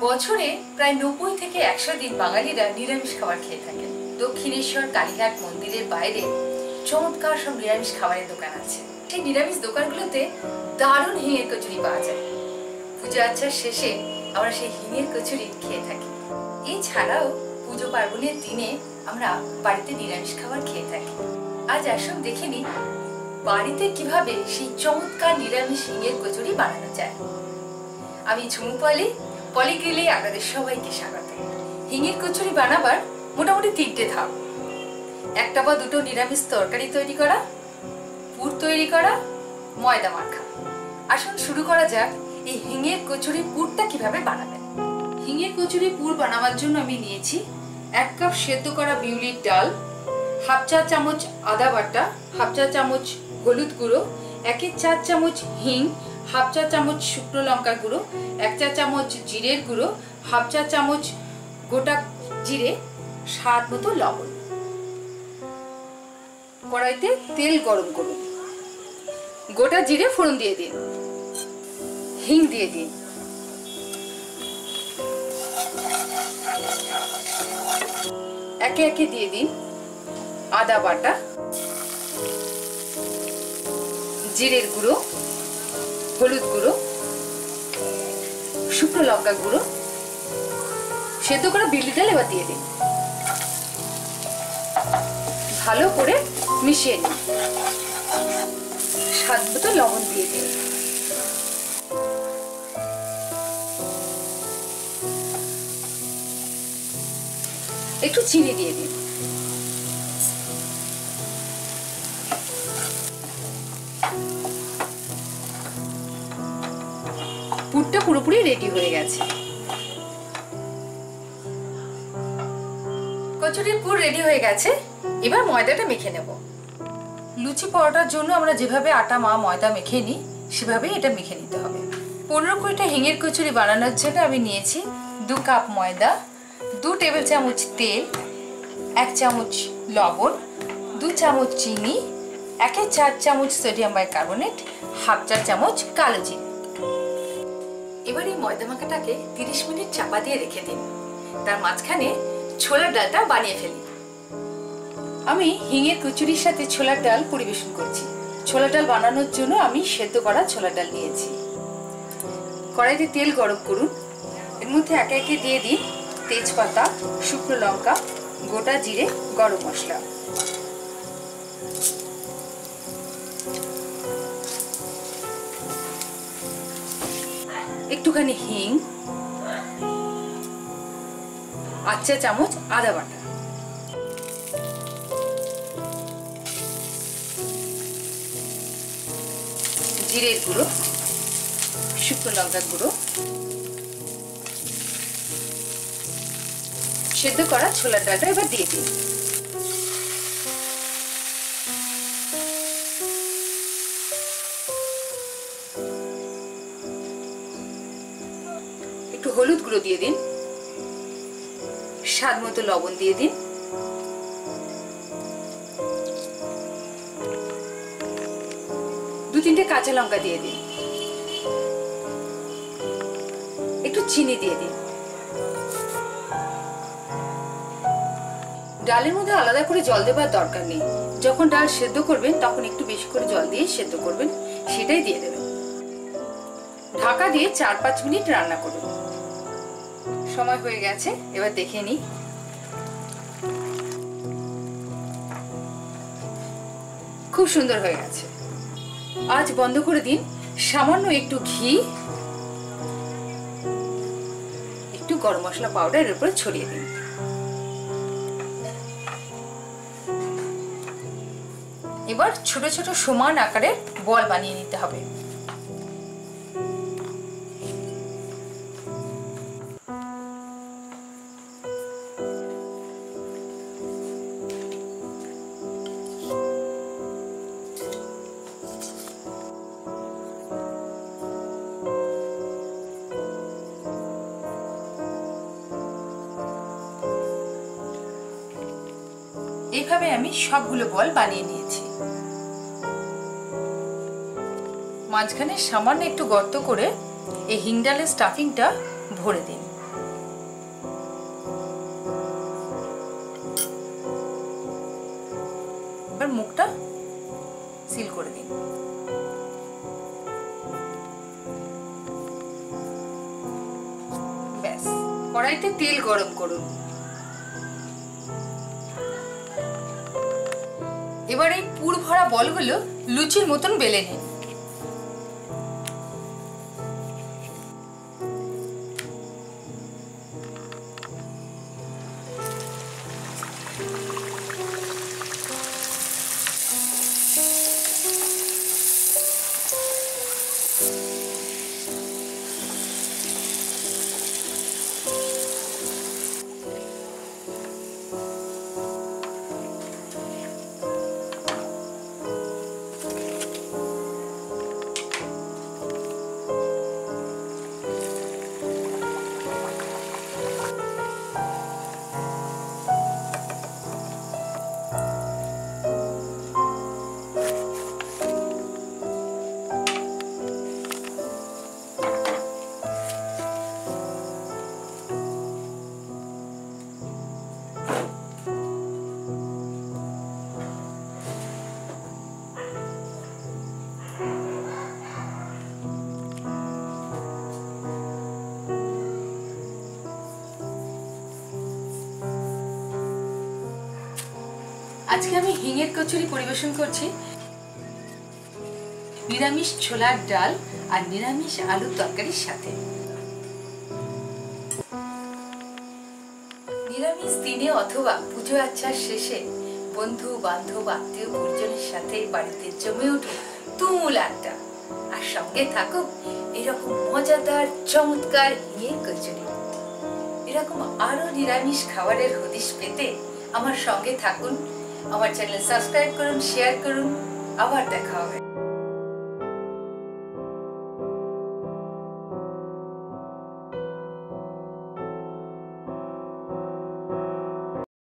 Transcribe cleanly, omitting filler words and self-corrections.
বছরে প্রায় 90 থেকে 100 দিন বাঙালিরা নিরামিষ খাবার খেয়ে থাকেন। দক্ষিণেশ্বর কালীঘাট মন্দিরের বাইরে চমৎকার সব নিরামিষ খাবারের দোকান আছে। সেই নিরামিষ দোকানগুলোতে দারুণ হিঙের কচুরি পাওয়া যায়। পূজা আচ্ছার শেষে আমরা সেই হিঙের কচুরি খেয়ে থাকি। এছাড়াও পুজো পার্বণের দিনে আমরা বাড়িতে নিরামিষ খাবার খেয়ে থাকি। আজ আসুন দেখে নিই বাড়িতে কিভাবে সেই চমৎকার নিরামিষ হিঙের কচুরি বানানো যায়। আমি ঝুমু পলি গ্রিলে আপনাদের সবাইকে স্বাগত। হিঙের কচুরি বানাবার মোটামুটি 3টে ধাপ। একটা বা দুটো নিরামিষ তরকারি তৈরি করা, পুর তৈরি করা, ময়দা মাখা। আসুন শুরু করা যাক এই হিঙের কচুরি পুরটা কিভাবে বানাবেন। হিঙের কচুরি পুর বানাবার জন্য আমি নিয়েছি 1 কাপ সেদ্ধ করা বিউলির ডাল, হাফ চা চামচ আদা বাটা, হাফ চা চামচ হলুদ গুঁড়ো, 1/4 চামচ হিং, হাফ চা চামচ শুকনো লঙ্কা গুঁড়ো, 1 চা চামচ জিরের গুঁড়ো, হাফ চা চামচ গোটা জিরে, স্বাদ মতো লবণ। কড়াইতে তেল গরম করুন, গোটা জিরে ফোড়ন দিয়ে দিন, হিং দিয়ে দিন, একে একে দিয়ে দিন আদা বাটা, জিরের গুঁড়ো, হলুদ গুঁড়ো, শুকনো লঙ্কা গুঁড়ো, সেদ্ধ করা বিউলি ডাল এবার দিয়ে দিন। ভালো করে মিশিয়ে নিন, স্বাদ মতো লবণ দিয়ে দিন। একটু চিনি দিয়ে দিন। পুরটা পুরোপুরি রেডি হয়ে গেছে। কচুরির পুর রেডি হয়ে গেছে। এবার ময়দাটা মেখে নেব। লুচি পরোটার জন্য আমরা যেভাবে আটা ময়দা মেখে নিই সেভাবেই এটা মেখে নিতে হবে। 15-20টা হিঙের কচুরি বানানোর জন্য আমি নিয়েছি 2 কাপ ময়দা, 2 টেবিল চামচ তেল, 1 চামচ লবণ, 2 চামচ চিনি, 1/4 চামচ সোডিয়াম বাইকার্বনেট, হাফ চা চামচ কালো জিরে। এবার এই ময়দা মাখাটাকে 30 মিনিট চাপা দিয়ে রেখে দিন। তার মাঝখানে ছোলার ডালটা বানিয়ে ফেলি। আমি হিঙের কচুরির সাথে ছোলার ডাল পরিবেশন করছি। ছোলার ডাল বানানোর জন্য আমি সেদ্ধ করা ছোলার ডাল নিয়েছি। কড়াইতে তেল গরম করুন, এর মধ্যে একে একে দিয়ে দিন তেজপাতা, শুকনো লঙ্কা, গোটা জিরে, গরম মশলা। একটুখানি হিং, 1 চা চামচ আদা বাটা, জিরের গুঁড়ো, শুকনো লঙ্কা গুঁড়ো, সেদ্ধ করা ছোলার ডালটা এবার দিয়ে দিন। একটু হলুদ গুঁড়ো দিয়ে দিন, স্বাদ মতো লবণ দিয়ে দিন, 2-3টে কাঁচা লঙ্কা দিয়ে দিন, একটু চিনি দিয়ে দিন। ডালের মধ্যে আলাদা করে জল দেবার দরকার নেই। যখন ডাল সেদ্ধ করবেন তখন একটু বেশি করে জল দিয়ে সেদ্ধ করবেন, সেটাই দিয়ে দেবেন। ঢাকা দিয়ে 4-5 মিনিট রান্না করুন। সময় হয়ে গেছে, এবার দেখে নিই। খুব সুন্দর হয়ে গেছে। আজ বন্ধ করে দিন। সামান্য একটু ঘি, একটু গরম মশলা পাউডার এর উপরে ছড়িয়ে দিন। এবার ছোট ছোট সমান আকারের বল বানিয়ে নিতে হবে। এইভাবে আমি সবগুলো বল বানিয়ে নিয়েছি। মাঝখানে সামান্য একটু গর্ত করে এই হিং ডালের স্টাফিংটা ভরে দিন। করে দিন। ব্যাস, কড়াইতে তেল গরম করুন। এবার এই পুর ভরা বলগুলো লুচির মতন বেলে নিন। আজকে আমি হিঙের কচুরি পরিবেশন করছি নিরামিষ ছোলার ডাল আর নিরামিষ আলুর তরকারির সাথে। নিরামিষ দিনে অথবা পুজো আচ্ছার শেষে বন্ধু বান্ধব আত্মীয় পরিজনের সাথে বাড়িতে জমে উঠুক তুমুল আড্ডা, আর সঙ্গে থাকুক এরকম মজাদার চমৎকার হিঙের কচুরি। এরকম আরো নিরামিষ খাবারের হদিশ পেতে আমার সঙ্গে থাকুন। আমার চ্যানেল সাবস্ক্রাইব করুন, শেয়ার করুন। আবার দেখা হবে।